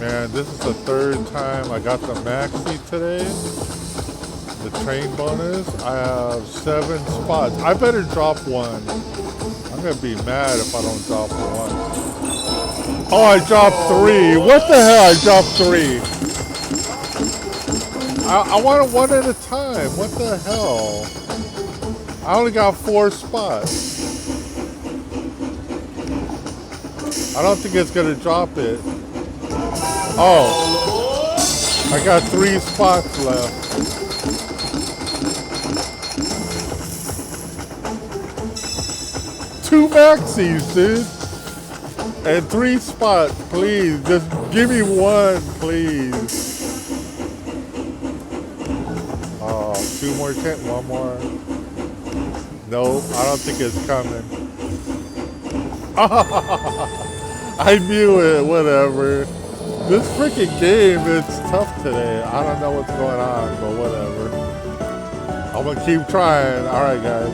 Man, this is the third time I got the maxi today. The train bonus. I have 7 spots. I better drop one. I'm gonna be mad if I don't drop one. Oh, I dropped 3. What the hell? I dropped 3. I want it one at a time. What the hell? I only got 4 spots. I don't think it's gonna drop it. Oh, I got 3 spots left. Two maxis, dude. And 3 spots, please. Just give me one, please. Oh, 2 more, 1 more. Nope, I don't think it's coming. I knew it, whatever. This freaking game, it's tough today. I don't know what's going on, but whatever. I'm gonna keep trying. All right, guys.